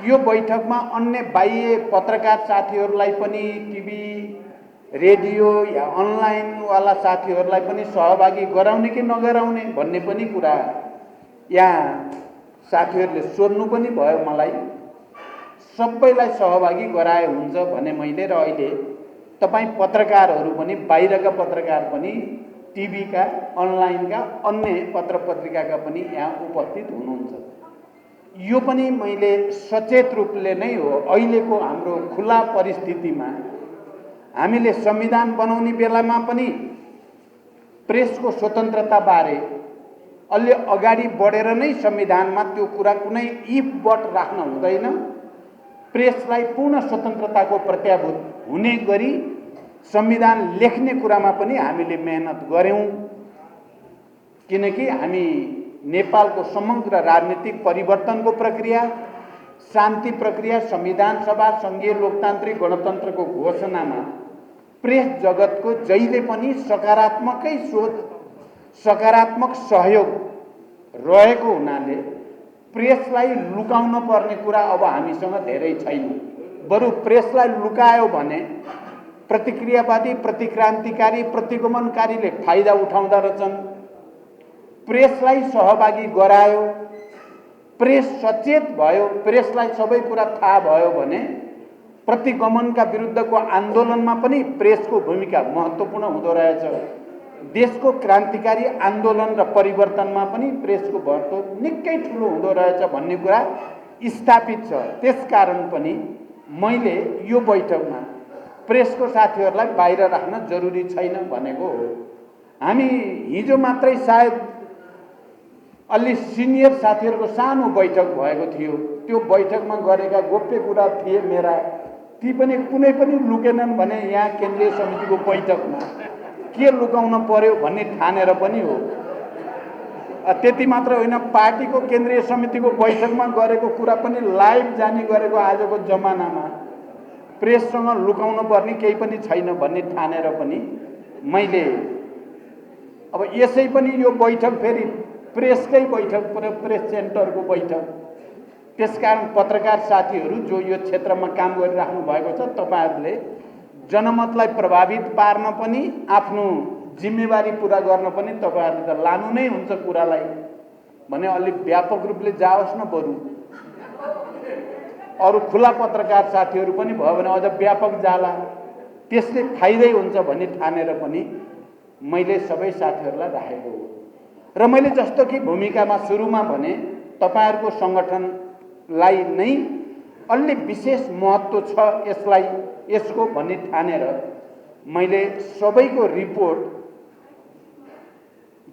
यो बैठकमा अन्य बाह्य पत्रकार साथीहरूलाई पनि टिभी रेडियो या अनलाइनवाला साथीहरूलाई पनि सहभागी गराउने कि नगराउने भन्ने पनि कुरा यहाँ साथीहरूले सोध्नु पनि भयो मलाई। सबैलाई सहभागी गराए हुन्छ भने मैले, र अहिले तपाईँ पत्रकारहरू पनि, बाहिरका पत्रकार पनि, टिभीका अनलाइनका अन्य पत्र पत्रिकाका पनि यहाँ उपस्थित हुनुहुन्छ। यो पनि मैले सचेत रूपले नै हो। अहिलेको हाम्रो खुला परिस्थितिमा हामीले संविधान बनाउने बेलामा पनि प्रेसको स्वतन्त्रता बारे अलि अगाडि बढेर नै संविधानमा त्यो कुरा कुनै इफ बट राख्न हुँदैन। प्रेसलाई पूर्ण स्वतन्त्रताको प्रत्याभूत हुने गरी संविधान लेख्ने कुरामा पनि हामीले मेहनत गर्यौं, किनकि हामी नेपालको समग्र राजनीतिक परिवर्तनको प्रक्रिया, शान्ति प्रक्रिया, संविधान सभा, संघीय लोकतान्त्रिक गणतन्त्रको घोषणामा प्रेस जगतको जहिले पनि सकारात्मकै सोच, सकारात्मक सहयोग रहेको हुनाले प्रेसलाई लुकाउन पर्ने कुरा अब हामीसँग धेरै छैन। बरु प्रेसलाई लुकायो भने प्रतिक्रियावादी, प्रतिक्रान्तिकारी, प्रतिगमनकारीले फाइदा उठाउँदा रहेछन्। प्रेसलाई सहभागी गरायो, प्रेस सचेत भयो, प्रेसलाई सबै कुरा थाहा भयो भने प्रतिगमनका विरुद्धको आन्दोलनमा पनि प्रेसको भूमिका महत्त्वपूर्ण हुँदो रहेछ। देशको क्रान्तिकारी आन्दोलन र परिवर्तनमा पनि प्रेसको महत्त्व निकै ठुलो हुँदो रहेछ भन्ने कुरा स्थापित छ। त्यसकारण पनि मैले यो बैठकमा प्रेसको साथीहरूलाई बाहिर राख्न जरुरी छैन भनेको हो। हामी हिजो मात्रै सायद अलि सिनियर साथीहरूको सानो बैठक भएको थियो। त्यो बैठकमा गरेका गोप्य कुरा थिए मेरा, ती पनि कुनै पनि लुकेनन् भने यहाँ केन्द्रीय समितिको बैठकमा के लुकाउन पर्यो भन्ने ठानेर पनि हो। त्यति मात्र होइन, पार्टीको केन्द्रीय समितिको बैठकमा गरेको कुरा पनि लाइभ जाने गरेको आजको जमानामा प्रेससँग लुकाउन पर्ने केही पनि छैन भन्ने ठानेर पनि मैले अब यसै पनि यो बैठक फेरि प्रेसकै बैठक, प्रेस सेन्टरको बैठक। त्यसकारण पत्रकार साथीहरू जो यो क्षेत्रमा काम गरिराख्नु भएको छ, तपाईहरुले जनमतलाई प्रभावित पार्न पनि, आफ्नो जिम्मेवारी पूरा गर्न पनि तपाईहरुले त लानु नै हुन्छ कुरालाई भने अलि व्यापक रूपले जाओस् न। बरु अरु खुला पत्रकार साथीहरू पनि भयो भने अझ व्यापक जाला, त्यसले फाइदै हुन्छ भन्ने ठानेर पनि मैले सबै साथीहरूलाई राखेको हो। र मैले जस्तो कि भूमिकामा सुरुमा भने तपाईहरुको संगठनलाई नै अलि विशेष महत्त्व छ यसलाई, यसको भन्ने ठानेर मैले सबैको रिपोर्ट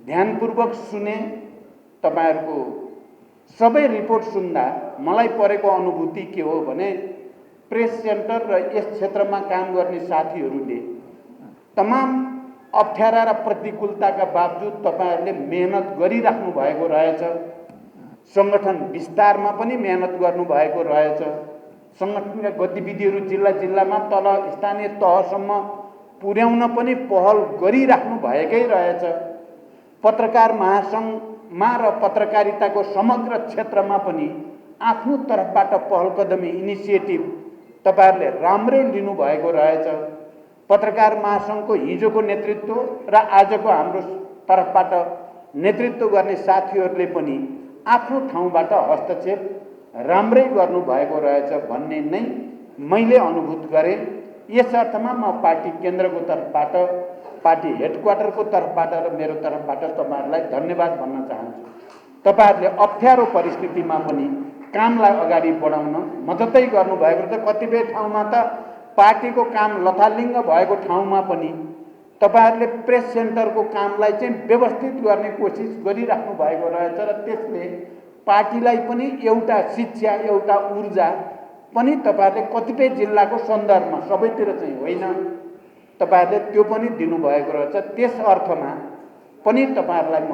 ध्यानपूर्वक सुने। तपाईहरुको सबै रिपोर्ट सुन्दा मलाई परेको अनुभूति के हो भने प्रेस सेन्टर र यस क्षेत्रमा काम गर्ने साथीहरूले तमाम अप्ठ्यारा र प्रतिकूलताका बावजुद तपाईहरुले मेहनत गरिराख्नु भएको रहेछ। संगठन विस्तारमा पनि मेहनत गर्नु भएको रहेछ। संगठनका गतिविधिहरू जिल्ला जिल्लामा तल स्थानीय तहसम्म पुर्याउन पनि पहल गरिराख्नु भएकै रहेछ। पत्रकार महासंघमा र पत्रकारिताको समग्र क्षेत्रमा पनि आफ्नो तर्फबाट पहल कदमी, इनिसिएटिभ तपाईहरुले राम्रै लिनु भएको रहेछ। पत्रकार महासंघको हिजोको नेतृत्व र आजको हाम्रो तर्फबाट नेतृत्व गर्ने साथीहरूले पनि आफ्नो ठाउँबाट हस्तक्षेप राम्रै गर्नु भएको रहेछ भन्ने नै मैले अनुभूत गरेँ। यस अर्थमा म पार्टी केन्द्रको तर्फबाट, पार्टी हेडक्वार्टरको तर्फबाट र मेरो तर्फबाट तपाईहरुलाई धन्यवाद भन्न चाहन्छु। तपाईहरुले अप्ठ्यारो परिस्थितिमा पनि कामलाई अगाडि बढाउन मद्दतै गर्नुभएको छ। कतिपय ठाउँमा त पार्टीको काम लथालिङ्ग भएको ठाउँमा पनि तपाईहरुले प्रेस सेन्टरको कामलाई चाहिँ व्यवस्थित गर्ने कोसिस गरिराख्नु भएको रहेछ र त्यसले पार्टीलाई पनि एउटा शिक्षा, एउटा ऊर्जा पनि तपाईहरुले कतिपय जिल्लाको सन्दर्भमा, सबैतिर चाहिँ होइन, तपाईहरुले त्यो पनि दिनुभएको रहेछ। त्यस अर्थमा पनि तपाईहरुलाई म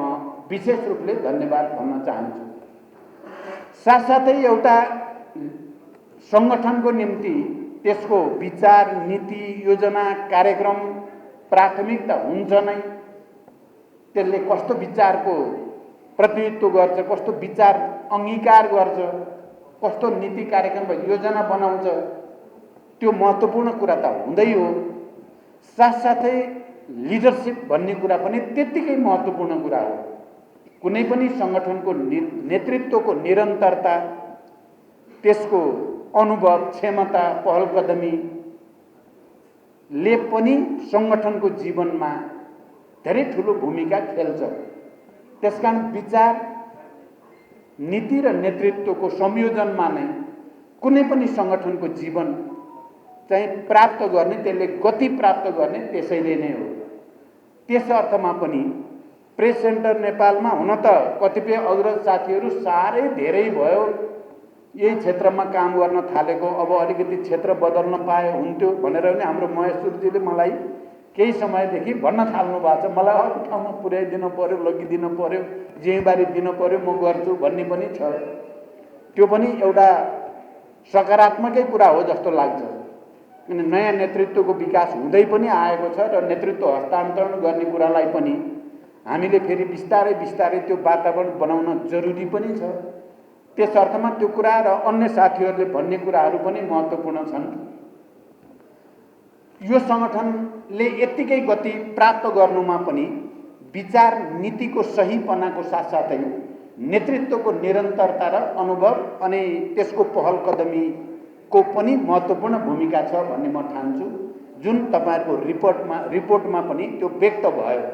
विशेष रूपले धन्यवाद भन्न चाहन्छु। साथसाथै एउटा संगठनको निम्ति त्यसको विचार, नीति, योजना, कार्यक्रम प्राथमिकता हुन्छ नै। त्यसले कस्तो विचारको प्रतिनिधित्व गर्छ, कस्तो विचार अंगीकार गर्छ, कस्तो नीति कार्यक्रम योजना बनाउँछ, त्यो महत्त्वपूर्ण कुरा त हुँदै हो। साथसाथै लिडरसिप भन्ने कुरा पनि त्यत्तिकै महत्त्वपूर्ण कुरा हो। कुनै पनि सङ्गठनको नेतृत्वको निरन्तरता, त्यसको अनुभव, क्षमता, पहलकदमीले पनि सङ्गठनको जीवनमा धेरै ठुलो भूमिका खेल्छ। त्यसकारण विचार, नीति र नेतृत्वको संयोजनमा नै कुनै पनि सङ्गठनको जीवन चाहिँ प्राप्त गर्ने, त्यसले गति प्राप्त गर्ने त्यसैले नै हो। त्यस अर्थमा पनि प्रेस सेन्टर नेपालमा हुन त कतिपय अग्रज साथीहरू साह्रै धेरै भयो यही क्षेत्रमा काम गर्न थालेको, अब अलिकति क्षेत्र बदल्न पाए हुन्थ्यो भनेर पनि हाम्रो महेश्वरजीले मलाई केही समयदेखि भन्न थाल्नु भएको छ। मलाई अरू ठाउँमा पुर्याइदिनु पर्यो, लगिदिनु पर्यो, जिम्मेवारी दिनु पर्यो, म गर्छु भन्ने पनि छ। त्यो पनि एउटा सकारात्मकै कुरा हो जस्तो लाग्छ। किन नयाँ नेतृत्वको विकास हुँदै पनि आएको छ र नेतृत्व हस्तान्तरण गर्ने कुरालाई पनि हामीले फेरि बिस्तारै बिस्तारै त्यो वातावरण बनाउन जरुरी पनि छ। त्यस अर्थमा त्यो कुरा र अन्य साथीहरूले भन्ने कुराहरू पनि महत्त्वपूर्ण छन्। यो सङ्गठनले यत्तिकै गति प्राप्त गर्नुमा पनि विचार नीतिको सहीपनाको साथसाथै नेतृत्वको निरन्तरता र अनुभव अनि त्यसको पहल कदमीको पनि महत्त्वपूर्ण भूमिका छ भन्ने म ठान्छु, जुन तपाईँहरूको रिपोर्टमा पनि त्यो व्यक्त भयो।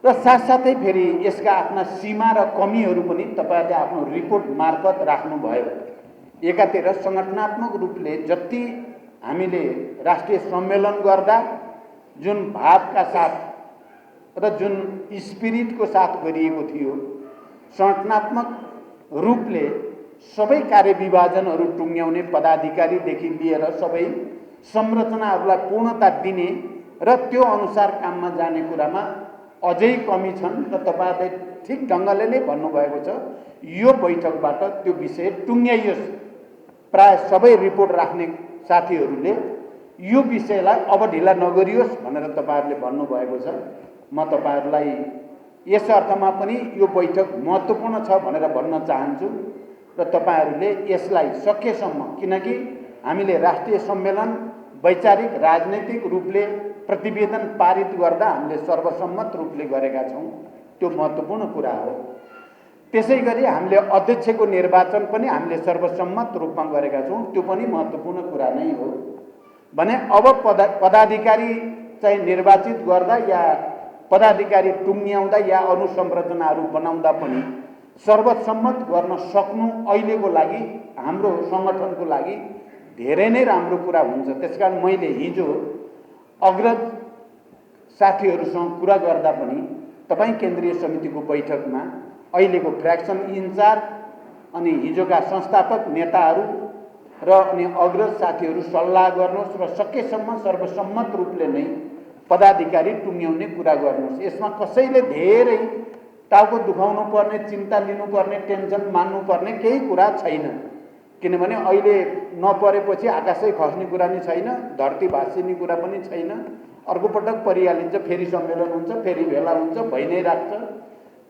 र साथसाथै फेरि यसका आफ्ना सीमा र कमीहरू पनि तपाईँहरूले आफ्नो रिपोर्ट मार्फत राख्नुभयो। एकातिर सङ्गठनात्मक रूपले जति हामीले राष्ट्रिय सम्मेलन गर्दा जुन भावका साथ र जुन स्पिरिटको साथ गरिएको थियो, सङ्गठनात्मक रूपले सबै कार्यविभाजनहरू टुङ्ग्याउने पदाधिकारीदेखि लिएर सबै संरचनाहरूलाई पूर्णता दिने र त्यो अनुसार काममा जाने कुरामा अझै कमी छन् र तपाईँहरूले ठिक ढङ्गले नै भन्नुभएको छ। यो बैठकबाट त्यो विषय टुङ्ग्याइयोस्। प्राय सबै रिपोर्ट राख्ने साथीहरूले यो विषयलाई अब ढिला नगरियोस् भनेर तपाईँहरूले भन्नुभएको छ। म तपाईँहरूलाई यस अर्थमा पनि यो बैठक महत्त्वपूर्ण छ भनेर भन्न चाहन्छु र तपाईँहरूले यसलाई सकेसम्म, किनकि हामीले राष्ट्रिय सम्मेलन वैचारिक राजनैतिक रूपले प्रतिवेदन पारित गर्दा हामीले सर्वसम्मत रूपले गरेका छौँ, त्यो महत्त्वपूर्ण कुरा हो। त्यसै गरी हामीले अध्यक्षको निर्वाचन पनि हामीले सर्वसम्मत रूपमा गरेका छौँ, त्यो पनि महत्त्वपूर्ण कुरा नै हो। भने अब पदाधिकारी चाहिँ निर्वाचित गर्दा या पदाधिकारी टुङ्ग्याउँदा या अरू संरचनाहरू बनाउँदा पनि सर्वसम्मत गर्न सक्नु अहिलेको लागि हाम्रो सङ्गठनको लागि धेरै नै राम्रो कुरा हुन्छ। त्यसकारण मैले हिजो अग्रज साथीहरूसँग कुरा गर्दा पनि तपाईँ केन्द्रीय समितिको बैठकमा अहिलेको फ्र्याक्सन इन्चार्ज अनि हिजोका संस्थापक नेताहरू र अनि अग्रज साथीहरू सल्लाह गर्नुहोस् र सकेसम्म सर्वसम्मत रूपले नै पदाधिकारी टुङ्ग्याउने कुरा गर्नुहोस्। यसमा कसैले धेरै टाउको दुखाउनु पर्ने, चिन्ता लिनुपर्ने, टेन्सन मान्नुपर्ने केही कुरा छैन। किनभने अहिले नपरेपछि आकाशै खस्ने कुरा नि छैन, धरती भाँसिने कुरा पनि छैन। अर्को पटक परिहालिन्छ, फेरि सम्मेलन हुन्छ, फेरि भेला हुन्छ, भइ नै राख्छ।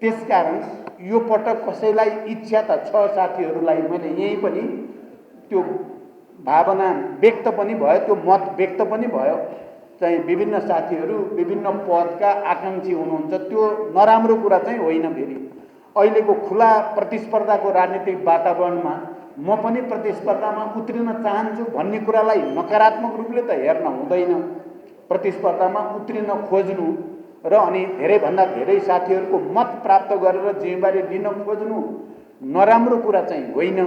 त्यसकारण यो पटक कसैलाई इच्छा त छ साथीहरूलाई, मैले यहीँ पनि त्यो भावना व्यक्त पनि भयो, त्यो मत व्यक्त पनि भयो, चाहिँ विभिन्न साथीहरू विभिन्न पदका आकाङ्क्षी हुनुहुन्छ, त्यो नराम्रो कुरा चाहिँ होइन। फेरि अहिलेको खुला प्रतिस्पर्धाको राजनीतिक वातावरणमा म पनि प्रतिस्पर्धामा उत्रिन चाहन्छु भन्ने कुरालाई नकारात्मक रूपले त हेर्न हुँदैन। प्रतिस्पर्धामा उत्रिन खोज्नु र अनि धेरैभन्दा धेरै साथीहरूको मत प्राप्त गरेर जिम्मेवारी लिन खोज्नु नराम्रो कुरा चाहिँ होइन,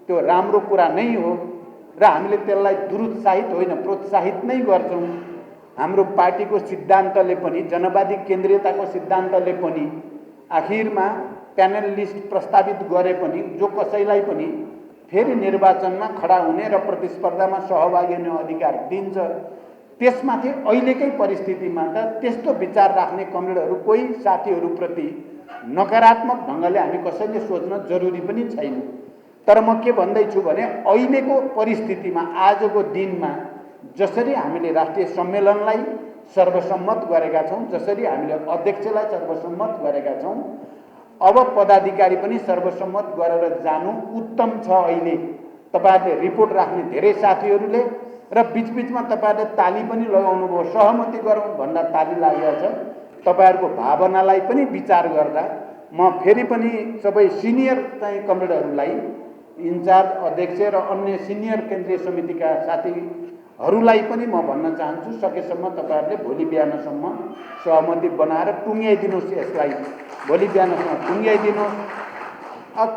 त्यो राम्रो कुरा नै हो र हामीले त्यसलाई दुरुत्साहित होइन, प्रोत्साहित नै गर्छौँ। हाम्रो पार्टीको सिद्धान्तले पनि, जनवादी केन्द्रीयताको सिद्धान्तले पनि आखिरमा प्यानल लिस्ट प्रस्तावित गरे पनि जो कसैलाई पनि फेरि निर्वाचनमा खडा हुने र प्रतिस्पर्धामा सहभागी हुने अधिकार दिन्छ। त्यसमाथि अहिलेकै परिस्थितिमा त त्यस्तो विचार राख्ने कमरेडहरू कोही साथीहरूप्रति नकारात्मक ढङ्गले हामी कसैले सोच्न जरुरी पनि छैन। तर म के भन्दैछु भने अहिलेको परिस्थितिमा, आजको दिनमा जसरी हामीले राष्ट्रिय सम्मेलनलाई सर्वसम्मत गरेका छौँ, जसरी हामीले अध्यक्षलाई सर्वसम्मत गरेका छौँ, अब पदाधिकारी पनि सर्वसम्मत गरेर जानु उत्तम छ। अहिले तपाईहरुले रिपोर्ट राख्ने धेरै साथीहरूले र बीचबीचमा तपाईहरुले ताली पनि लगाउनु भयो, सहमति गरौँ भन्दा ताली लागेको छ। तपाईहरुको भावनालाई पनि विचार गर्दा म फेरि पनि सबै सिनियर चाहिँ कमरेडहरूलाई, इन्चार्ज अध्यक्ष र अन्य सिनियर केन्द्रीय समितिका साथीहरूलाई पनि म भन्न चाहन्छु, सकेसम्म तपाईहरुले भोलि बिहानसम्म सहमति बनाएर टुङ्ग्याइदिनुहोस्। यसलाई भोलि बिहानसम्म टुङ्ग्याइदिनुहोस्।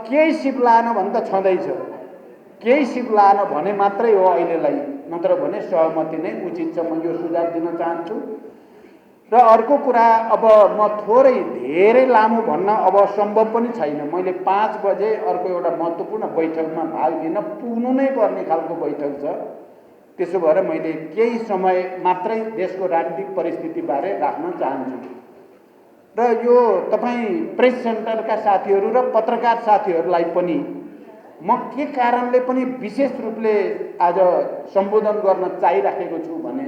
केही सिप लान भने त छँदैछ, केही सिप लान भने मात्रै हो अहिलेलाई, नत्र भने सहमति नै उचित छ। म यो सुझाव दिन चाहन्छु। र अर्को कुरा, अब म थोरै धेरै लामो भन्न अब सम्भव पनि छैन। मैले 5 बजे अर्को एउटा महत्त्वपूर्ण बैठकमा भाग लिन पुग्नु नै पर्ने खालको बैठक छ। त्यसो भएर मैले केही समय मात्रै देशको राजनीतिक परिस्थितिबारे राख्न चाहन्छु। र यो तपाईँ प्रेस सेन्टरका साथीहरू र पत्रकार साथीहरूलाई पनि म के कारणले पनि विशेष रूपले आज सम्बोधन गर्न चाहिराखेको छु भने,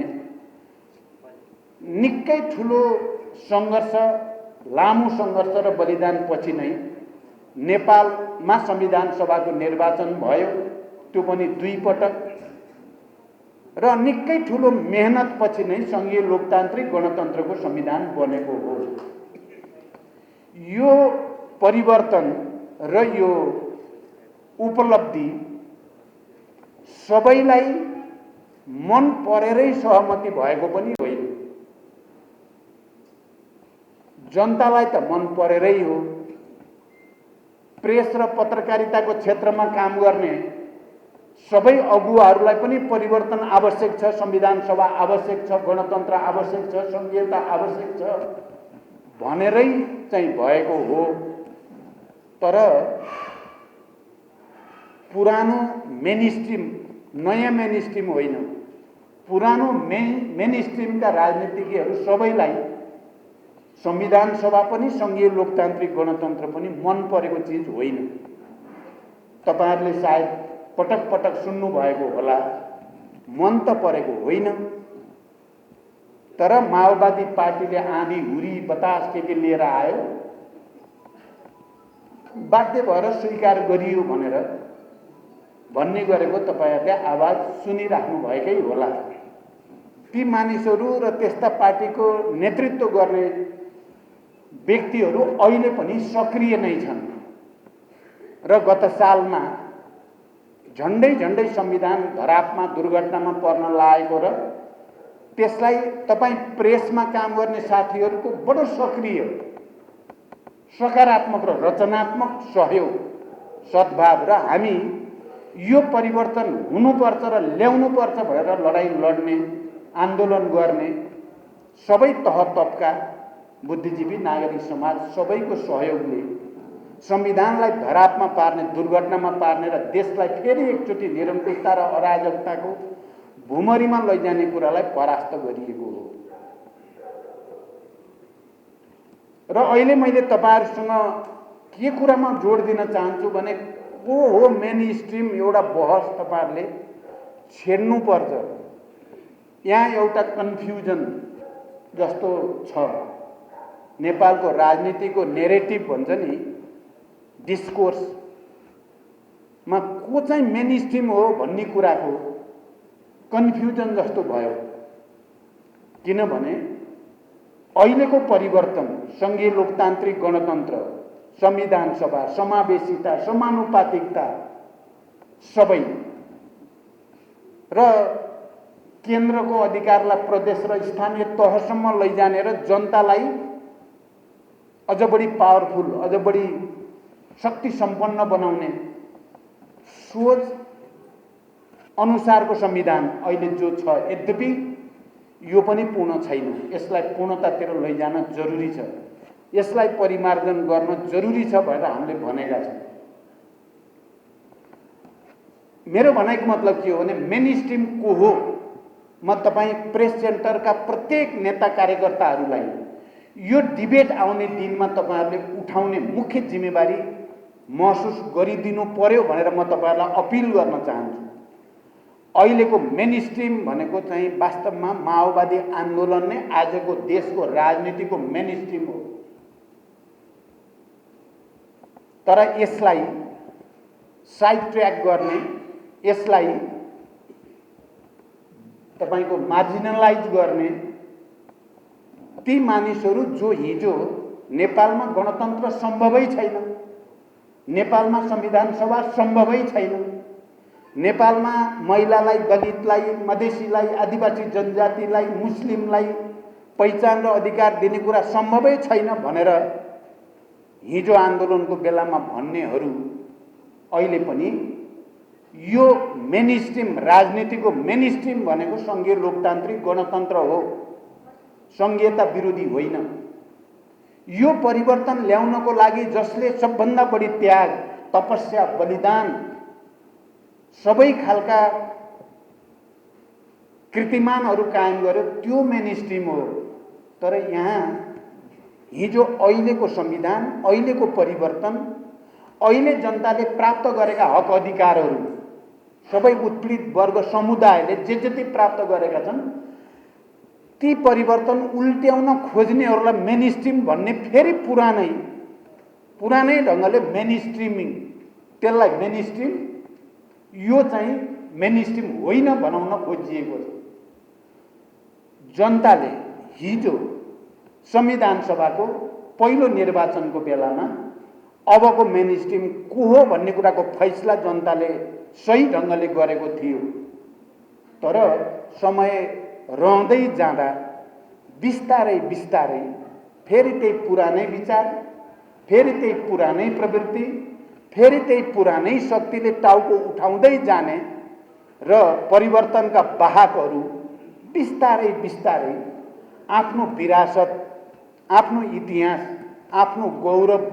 निकै ठुलो सङ्घर्ष, लामो सङ्घर्ष र बलिदान पछि नै नेपालमा संविधान सभाको निर्वाचन भयो, त्यो पनि 2 पटक। र निकै ठुलो मेहनत पछि नै संघीय लोकतान्त्रिक गणतन्त्रको संविधान बनेको हो। यो परिवर्तन र यो उपलब्धि सबैलाई मन परेरै सहमति भएको पनि होइन। जनतालाई त मन परेरै हो। प्रेस र पत्रकारिताको क्षेत्रमा काम गर्ने सबै अगुवाहरूलाई पनि परिवर्तन आवश्यक छ, संविधान सभा आवश्यक छ, गणतन्त्र आवश्यक छ, संघीयता आवश्यक छ भनेरै चाहिँ भएको हो। तर पुरानो मेनस्ट्रिम, नयाँ मेनस्ट्रिम होइन, पुरानो मेनस्ट्रिमका राजनीतिज्ञहरू सबैलाई संविधान सभा पनि संघीय लोकतान्त्रिक गणतन्त्र पनि मन परेको चिज होइन। तपाईहरुले सायद पटक पटक सुन्नु भएको होला, मन त परेको होइन। तर माओवादी पार्टीले आँधी हुरी बतास के लिएर आयो, बाध्य भएर स्वीकार गरियो भनेर भन्ने गरेको तपाईहरुले आवाज सुनिराख्नु भएकै होला। ती मानिसहरू र त्यस्ता पार्टीको नेतृत्व गर्ने व्यक्तिहरू अहिले पनि सक्रिय नै छन् र गत सालमा झन्डै संविधान धरापमा दुर्घटनामा पर्न लागेको र त्यसलाई तपाई प्रेसमा काम गर्ने साथीहरूको बडो सक्रिय, सकारात्मक र रचनात्मक सहयोग, सद्भाव र हामी यो परिवर्तन हुनुपर्छ र ल्याउनुपर्छ भनेर लडाईँ लड्ने, आन्दोलन गर्ने सबै तह तबका बुद्धिजीवी, नागरिक समाज सबैको सहयोगले संविधानलाई धरापमा पार्ने, दुर्घटनामा पार्ने र देशलाई फेरि एकचोटि निरङ्कुशता र अराजकताको भुमरीमा लैजाने कुरालाई परास्त गरिएको हो। र अहिले मैले तपाईहरुसँग के कुरामा जोड दिन चाहन्छु भने, को हो मेन स्ट्रिम एउटा बहस तपाईहरुले छेड्नु पर्छ। यहाँ एउटा कन्फ्युजन जस्तो छ। नेपालको राजनीतिको नेरेटिभ भन्छ नि, डिस्कोर्स मा को चाहिँ मेन स्ट्रिम हो भन्ने कुराको कन्फ्युजन जस्तो भयो। किनभने अहिलेको परिवर्तन, संघीय लोकतान्त्रिक गणतन्त्र, संविधान सभा, समावेशिता, समानुपातिकता सबै र केन्द्रको अधिकारलाई प्रदेश र स्थानीय तहसम्म लैजाने र जनतालाई अझ बढी पावरफुल, अझ बढी शक्ति सम्पन्न बनाउने सोच अनुसारको संविधान अहिले जो छ, यद्यपि यो पनि पूर्ण छैन। यसलाई पूर्णतातिर लैजान जरुरी छ, यसलाई परिमार्जन गर्न जरुरी छ भनेर हामीले भनेका छौँ। मेरो भनाइको मतलब के हो भने, मेन स्ट्रिम को हो? म तपाईँ प्रेस सेन्टरका प्रत्येक नेता कार्यकर्ताहरूलाई यो डिबेट आउने दिनमा तपाईहरुले उठाउने मुख्य जिम्मेवारी महसुस गरिदिनु पर्यो भनेर म तपाईहरुलाई अपिल गर्न चाहन्छु। अहिलेको मेन स्ट्रिम भनेको चाहिँ वास्तवमा माओवादी आन्दोलन नै आजको देशको राजनीतिको मेन स्ट्रिम हो। तर यसलाई साइड ट्र्याक गर्ने, यसलाई तपाईको मार्जिनलाइज गर्ने ती मानिसहरू जो हिजो नेपालमा गणतन्त्र सम्भवै छैन, नेपालमा संविधान सभा सम्भवै छैन, नेपालमा महिलालाई, दलितलाई, मधेसीलाई, आदिवासी जनजातिलाई, मुस्लिमलाई पहिचान र अधिकार दिने कुरा सम्भवै छैन भनेर हिजो आन्दोलनको बेलामा भन्नेहरू अहिले पनि यो मेनस्ट्रिम राजनीतिको मेनस्ट्रिम भनेको संघीय लोकतान्त्रिक गणतन्त्र हो, संघीयता विरोधी होइन। यो परिवर्तन ल्याउनको लागि जसले सबभन्दा बढी त्याग, तपस्या, बलिदान, सबै खालका कृतिमानहरू कायम गर्यो त्यो मेनस्ट्रिम हो। तर यहाँ हिजो अहिलेको संविधान, अहिलेको परिवर्तन, अहिले जनताले प्राप्त गरेका हक अधिकारहरू, सबै उत्पीडित वर्ग समुदायले जे जति प्राप्त गरेका छन् ती परिवर्तन उल्ट्याउन खोज्नेहरूलाई मेनस्ट्रिम भन्ने फेरि पुरानै ढङ्गले मेनस्ट्रिमिङ, त्यसलाई मेनस्ट्रिम, यो चाहिँ मेनस्ट्रिम होइन बनाउन खोजिएको छ। जनताले हिजो संविधान सभाको पहिलो निर्वाचनको बेलामा अबको मेनस्ट्रिम को हो भन्ने कुराको फैसला जनताले सही ढङ्गले गरेको थियो। तर समय रहँदै जाँदा बिस्तारै बिस्तारै फेरि त्यही पुरानै विचार, फेरि त्यही पुरानै प्रवृत्ति, फेरि त्यही पुरानै शक्तिले टाउको उठाउँदै जाने र परिवर्तनका वाहकहरू बिस्तारै बिस्तारै आफ्नो विरासत, आफ्नो इतिहास, आफ्नो गौरव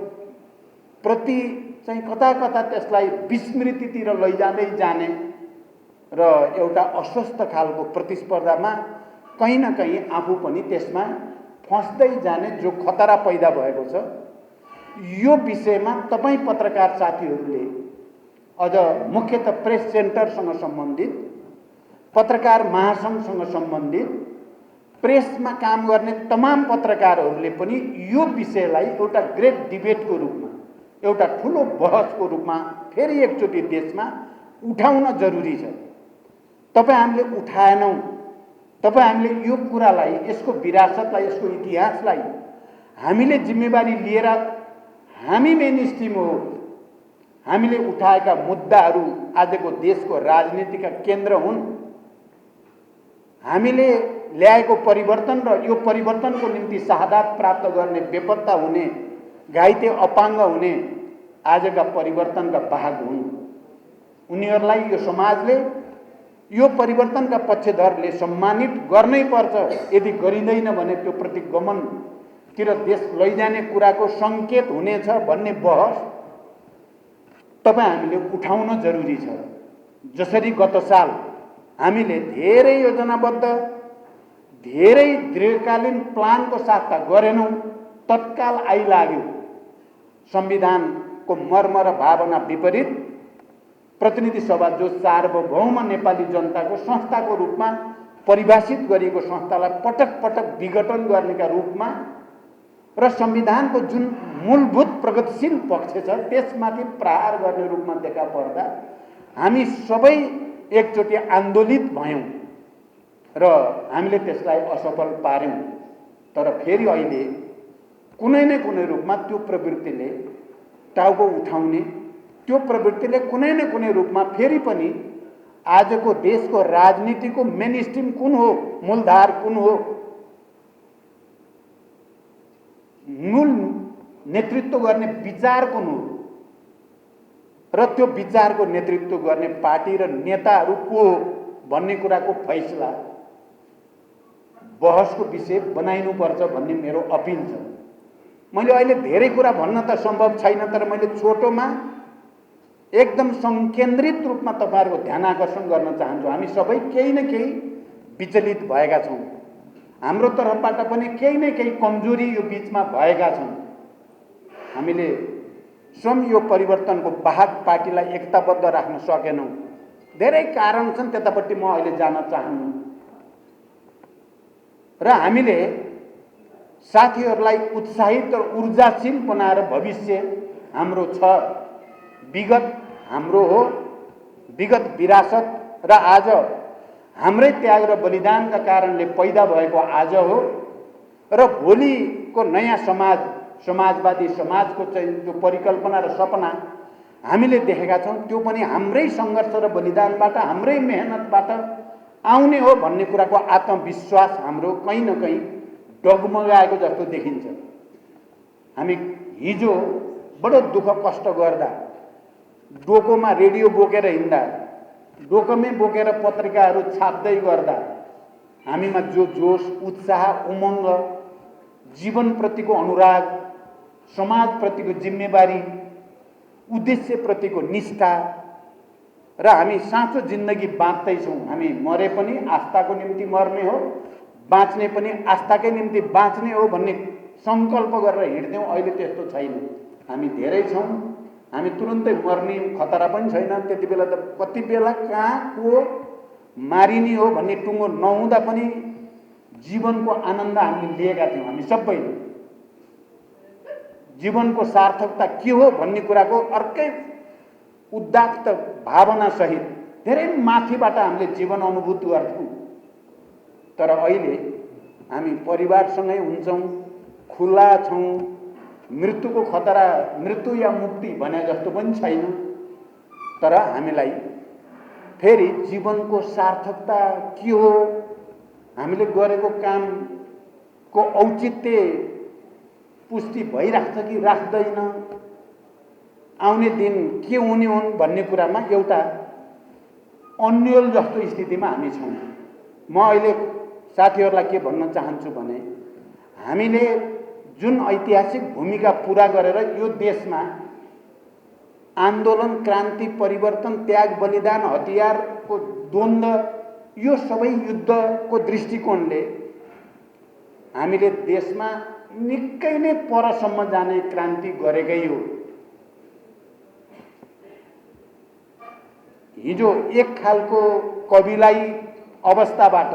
प्रति चाहिँ कता कता त्यसलाई विस्मृतितिर लैजाँदै जाने र एउटा अस्वस्थ खालको प्रतिस्पर्धामा कहीँ न कहीँ आफू पनि त्यसमा फस्दै जाने जो खतरा पैदा भएको छ। यो विषयमा तपाईँ पत्रकार साथीहरूले अझ मुख्यतः प्रेस सेन्टरसँग सम्बन्धित, पत्रकार महासङ्घसँग सम्बन्धित, प्रेसमा काम गर्ने तमाम पत्रकारहरूले पनि यो विषयलाई एउटा ग्रेट डिबेटको रूपमा, एउटा ठुलो बहसको रूपमा फेरि एकचोटि देशमा उठाउन जरुरी छ। तपाईँ हामीले उठाएनौँ, तपाईँ हामीले यो कुरालाई, यसको विरासतलाई, यसको इतिहासलाई हामीले जिम्मेवारी लिएर हामी मेनस्ट्रिम हो, हामीले उठाएका मुद्दाहरू आजको देशको राजनीतिका केन्द्र हुन्, हामीले ल्याएको परिवर्तन र यो परिवर्तनको निम्ति शहादत प्राप्त गर्ने, बेपत्ता हुने, घाइते अपाङ्ग हुने आजका परिवर्तनका वाहक हुन्। उनीहरूलाई यो समाजले, यो परिवर्तनका पक्षधरले सम्मानित गर्नै पर्छ। यदि गरिँदैन भने त्यो प्रतिगमनतिर देश लैजाने कुराको सङ्केत हुनेछ भन्ने बहस तपाईँ हामीले उठाउन जरुरी छ। जसरी गत साल हामीले धेरै योजनाबद्ध, धेरै दीर्घकालीन प्लानको साथ त गरेनौँ, तत्काल आइलाग्यो संविधानको मर्म र भावना विपरीत प्रतिनिधि सभा जो सार्वभौम नेपाली जनताको संस्थाको रूपमा परिभाषित गरिएको संस्थालाई पटक पटक विघटन गर्नेका रूपमा र संविधानको जुन मूलभूत प्रगतिशील पक्ष छ त्यसमाथि प्रहार गर्ने रूपमा देखा पर्दा हामी सबै एकचोटि आन्दोलित भयौँ र हामीले त्यसलाई असफल पार्यौँ। तर फेरि अहिले कुनै न कुनै रूपमा त्यो प्रवृत्तिले टाउको उठाउने, त्यो प्रवृत्तिले कुनै न कुनै रूपमा फेरि पनि आजको देशको राजनीतिको मेनस्ट्रिम कुन हो, मूलधार कुन हो, मूल नेतृत्व गर्ने विचार कुन हो र त्यो विचारको नेतृत्व गर्ने पार्टी र नेताहरू को हो भन्ने कुराको फैसला बहसको विषय बनाइनुपर्छ भन्ने मेरो अपिल छ। मैले अहिले धेरै कुरा भन्न त सम्भव छैन, तर मैले छोटोमा एकदम संकेन्द्रित रूपमा तपाईहरुको ध्यान आकर्षण गर्न चाहन्छु। हामी सबै केही न केही विचलित भएका छौँ, हाम्रो तर्फबाट पनि केही न केही कमजोरी यो बीचमा भएका छन्। हामीले स्वयं यो परिवर्तनको वाहक पार्टीलाई एकताबद्ध राख्न सकेनौँ। धेरै कारण छन्, त्यतापट्टि म अहिले जान चाहन्छु। र हामीले साथीहरूलाई उत्साहित र ऊर्जाशील बनाएर भविष्य हाम्रो छ, विगत हाम्रो हो, विगत विरासत र आज हाम्रै त्याग र बलिदानका कारणले पैदा भएको आज हो र भोलिको नयाँ समाज, समाजवादी समाजको चाहिँ जो परिकल्पना र सपना हामीले देखेका छौँ त्यो पनि हाम्रै सङ्घर्ष र बलिदानबाट, हाम्रै मेहनतबाट आउने हो भन्ने कुराको आत्मविश्वास हाम्रो कहीँ न कहीँ डगमगाएको जस्तो देखिन्छ। हामी हिजो बडो दुःख कष्ट गर्दा, डोकोमा रेडियो बोकेर हिँड्दा, डोकोमै बोकेर पत्रिकाहरू छाप्दै गर्दा हामीमा जो जोश, उत्साह, उमङ्ग, जीवनप्रतिको अनुराग, समाजप्रतिको जिम्मेवारी, उद्देश्यप्रतिको निष्ठा र हामी साँचो जिन्दगी बाँच्दैछौँ, हामी मरे पनि आस्थाको निम्ति मर्ने हो, बाँच्ने पनि आस्थाकै निम्ति बाँच्ने हो भन्ने सङ्कल्प गरेर हिँड्थ्यौँ। अहिले त्यस्तो छैन। हामी धेरै छौँ, हामी तुरुन्तै मर्ने खतरा पनि छैन। त्यति बेला त कति बेला कहाँ को मारिने हो भन्ने टुङ्गो नहुँदा पनि जीवनको आनन्द हामीले लिएका थियौँ। हामी सबैले जीवनको सार्थकता के हो भन्ने कुराको अर्कै उदात्त भावनासहित धेरै माथिबाट हामीले जीवन अनुभूत गर्थ्यौँ। तर अहिले हामी परिवारसँगै हुन्छौँ, खुला छौँ, मृत्युको खतरा, मृत्यु या मुक्ति भने जस्तो पनि छैन। तर हामीलाई फेरि जीवनको सार्थकता के हो, हामीले गरेको कामको औचित्य पुष्टि भइराख्छ कि राख्दैन, आउने दिन के हुने हुन् भन्ने कुरामा एउटा अन्यल जस्तो स्थितिमा हामी छौँ। म अहिले साथीहरूलाई के भन्न चाहन्छु भने हामीले जुन ऐतिहासिक भूमिका पुरा गरेर यो देशमा आन्दोलन, क्रान्ति, परिवर्तन, त्याग, बलिदान, हतियारको द्वन्द्व, यो सबै युद्धको दृष्टिकोणले हामीले देशमा निकै नै परसम्म जाने क्रान्ति गरेकै हो। हिजो एक खालको कविलाई अवस्थाबाट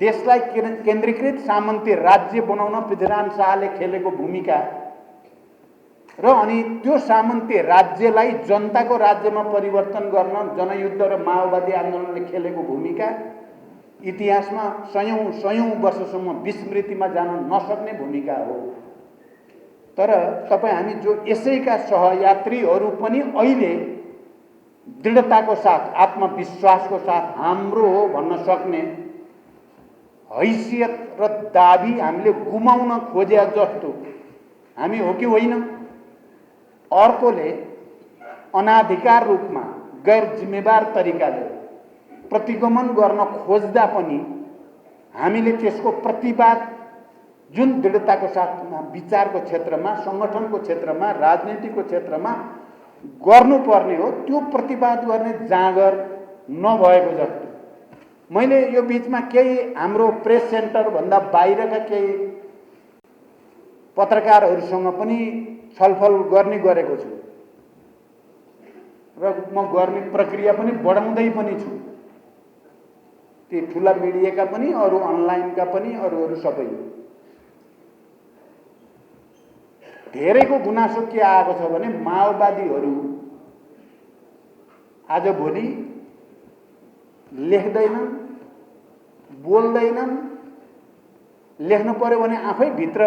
देशलाई केन्द्रीकृत सामन्ती राज्य बनाउन पृथ्वीनारायण शाहले खेलेको भूमिका र अनि त्यो सामन्ती राज्यलाई जनताको राज्यमा परिवर्तन गर्न जनयुद्ध र माओवादी आन्दोलनले खेलेको भूमिका इतिहासमा सयौं वर्षसम्म विस्मृतिमा जान नसक्ने भूमिका हो। तर तपाईँ हामी जो यसैका सहयात्रीहरू पनि अहिले दृढताको साथ, आत्मविश्वासको साथ हाम्रो हो भन्न सक्ने हैसियत र दाबी हामीले गुमाउन खोजे जस्तो हामी हो कि होइन? अर्कोले अनाधिकार रूपमा गैर जिम्मेवार तरिकाले प्रतिगमन गर्न खोज्दा पनि हामीले त्यसको प्रतिवाद जुन दृढताको साथमा विचारको क्षेत्रमा, सङ्गठनको क्षेत्रमा, राजनीतिको क्षेत्रमा गर्नुपर्ने हो, त्यो प्रतिवाद गर्ने जाँगर नभएको जस्तो। मैले यो बीचमा केही हाम्रो प्रेस सेन्टर भन्दा बाहिरका केही पत्रकारहरूसँग पनि छलफल गर्ने गरेको छु र म गर्ने प्रक्रिया पनि बढाउँदै पनि छु। ती ठुला मिडियाका पनि, अरू अनलाइनका पनि, अरू सबै। धेरैको गुनासो के आएको छ भने माओवादीहरू आजभोलि लेख्दैनन्, बोल्दैनन्, लेख्नु पर्यो भने आफै भित्र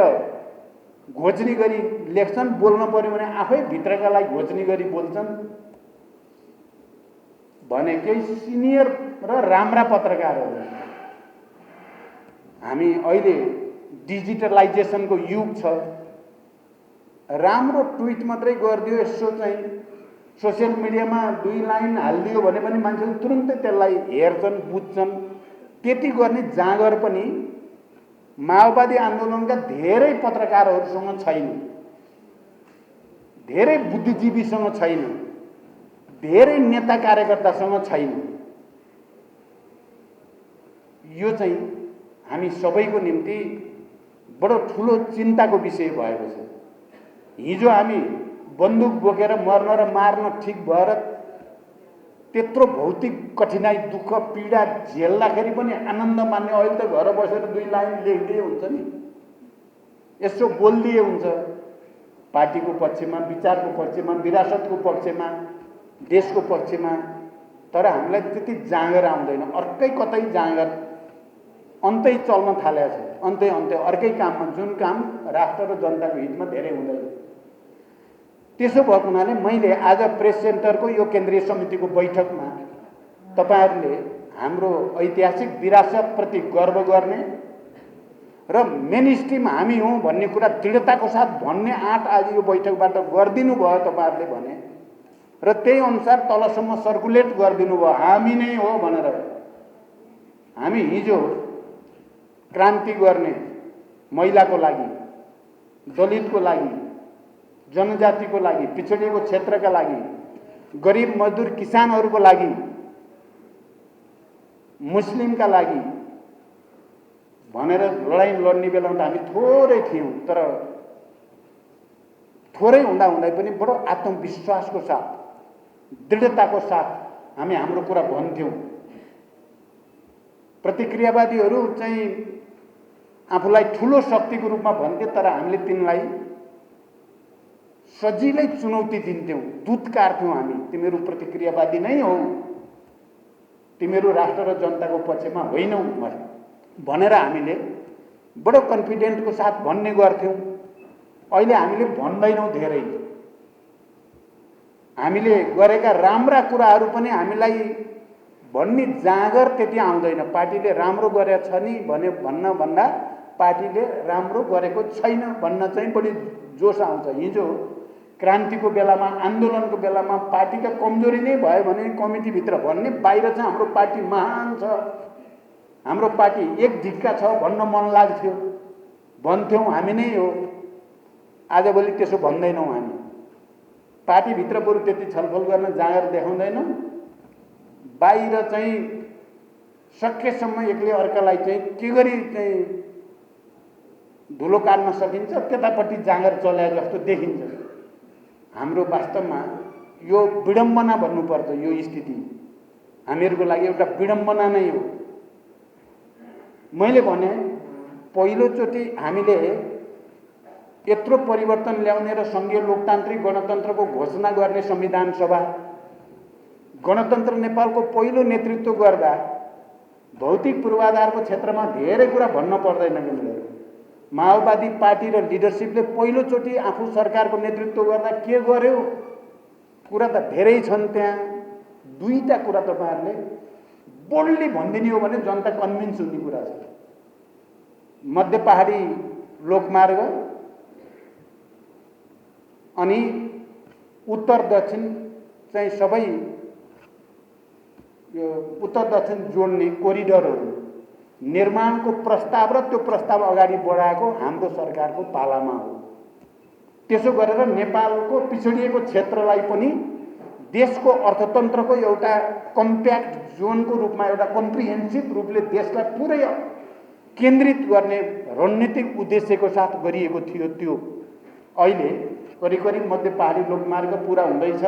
घोच्ने गरी लेख्छन्, बोल्नु पर्यो भने आफै भित्रकालाई घोच्ने गरी बोल्छन् भने केही सिनियर र राम्रा पत्रकारहरू। हामी अहिले डिजिटलाइजेसनको युग छ, राम्रो ट्विट मात्रै गरिदियो, यसो चाहिँ सोसियल मिडियामा 2 लाइन हालिदियो भने पनि मान्छेले तुरुन्तै त्यसलाई हेर्छन्, बुझ्छन्। त्यति गर्ने जाँगर पनि माओवादी आन्दोलनका धेरै पत्रकारहरूसँग छैन, धेरै बुद्धिजीवीसँग छैन, धेरै नेता कार्यकर्तासँग छैन। यो चाहिँ हामी सबैको निम्ति बडो ठुलो चिन्ताको विषय भएको छ। हिजो हामी बन्दुक बोकेर मर्न र मार्न ठिक भएर त्यत्रो भौतिक कठिनाई, दुःख, पीडा झेल्दाखेरि पनि आनन्द मान्ने, अहिले त घर बसेर 2 लाइन लेखिदिए हुन्छ नि, यसो बोलिदिए हुन्छ। पार्टीको पक्षमा, विचारको पक्षमा, विरासतको पक्षमा, देशको पक्षमा। तर हामीलाई त्यति जाँगर आउँदैन। अर्कै कतै जाँगर अन्तै चल्न थालेको छ। अन्तै अर्कै काममा, जुन काम राष्ट्र र जनताको हितमा धेरै हुँदैन। त्यसो भएको हुनाले मैले आज प्रेस सेन्टरको यो केन्द्रीय समितिको बैठकमा तपाईहरुले हाम्रो ऐतिहासिक विरासतप्रति गर्व गर्ने र मेन स्ट्रिम हामी हौं भन्ने कुरा दृढताको साथ भन्ने आँट आज यो बैठकबाट गरिदिनु भयो तपाईहरुले भने, र त्यही अनुसार तलसम्म सर्कुलेट गरिदिनु भयो हामी नै हो भनेर। हामी हिजो क्रान्ति गर्ने महिलाको लागि, दलितको लागि, जनजातिको लागि, पिछडिएको क्षेत्रका लागि, गरिब मजदुर किसानहरूको लागि, मुस्लिमका लागि भनेर लडाईँ लड्ने बेलामा हामी थोरै थियौं। तर थोरै हुँदा हुँदै पनि बडो आत्मविश्वासको साथ, दृढताको साथ हामी हाम्रो कुरा भन्थ्यौं। प्रतिक्रियावादीहरू चाहिँ आफूलाई ठूलो शक्तिको रूपमा भन्थे, तर हामीले तिनलाई सजिलै चुनौती दिन्थ्यौं, दुत्कारथ्यौं। हामी तिमीहरू प्रतिक्रियावादी नै हौ, तिमीहरू राष्ट्र र जनताको पक्षमा होइनौ भनेर हामीले बडो कन्फिडेन्टको साथ भन्ने गर्थ्यौं। अहिले हामीले भन्दैनौं धेरै। हामीले गरेका राम्रा कुराहरू पनि हामीलाई भन्ने जाँगर त्यति आउँदैन। पार्टीले राम्रो गरेछ नि भन्न भन्दा पार्टीले राम्रो गरेको छैन भन्न चाहिँ बढी जोश आउँछ। हिजो क्रान्तिको बेलामा, आन्दोलनको बेलामा पार्टीका कमजोरी नै भयो भने कमिटीभित्र भन्ने, बाहिर चाहिँ हाम्रो पार्टी महान छ, हाम्रो पार्टी एक ढिक्का छ भन्न मन लाग्थ्यो, भन्थ्यौं हामी नै हो। आजभोलि त्यसो भन्दैनौं। हामी पार्टीभित्र बरु त्यति छलफल गर्न जाँगर देखाउँदैनौं, बाहिर चाहिँ सकेसम्म एकले अर्कालाई चाहिँ के गरी चाहिँ धुलो काट्न सकिन्छ त्यतापट्टि जाँगर चलाए जस्तो देखिन्छ। हाम्रो वास्तवमा यो विडम्बना भन्नुपर्छ। यो स्थिति हामीहरूको लागि एउटा विडम्बना नै हो। मैले भने पहिलोचोटि हामीले यत्रो परिवर्तन ल्याउने र संघीय लोकतान्त्रिक गणतन्त्रको घोषणा गर्ने संविधान सभा, गणतन्त्र नेपालको पहिलो नेतृत्व गर्दा भौतिक पूर्वाधारको क्षेत्रमा धेरै कुरा भन्न पर्दैन। माओवादी पार्टी र लिडरसिपले पहिलोचोटि आफू सरकारको नेतृत्व गर्दा के गर्यो? कुरा त धेरै छन् त्यहाँ। दुईटा कुरा तपाईहरुले बोल्डली भनिदिने हो भने जनता कन्भिन्स हुने कुरा छ। मध्य पहाडी लोकमार्ग अनि उत्तर दक्षिण चाहिँ सबै यो उत्तर दक्षिण जोड्ने कोरिडोरहरू निर्माणको प्रस्ताव र त्यो प्रस्ताव अगाडि बढाएको हाम्रो सरकारको पालामा हो। त्यसो गरेर नेपालको पिछडिएको क्षेत्रलाई पनि देशको अर्थतन्त्रको एउटा कम्प्याक्ट जोनको रूपमा, एउटा कम्प्रिहेन्सिभ रूपले देशलाई पुरै केन्द्रित गर्ने रणनीतिक उद्देश्यको साथ गरिएको थियो। त्यो अहिले करिब करिब मध्य पहाडी लोकमार्ग पूरा हुँदैछ।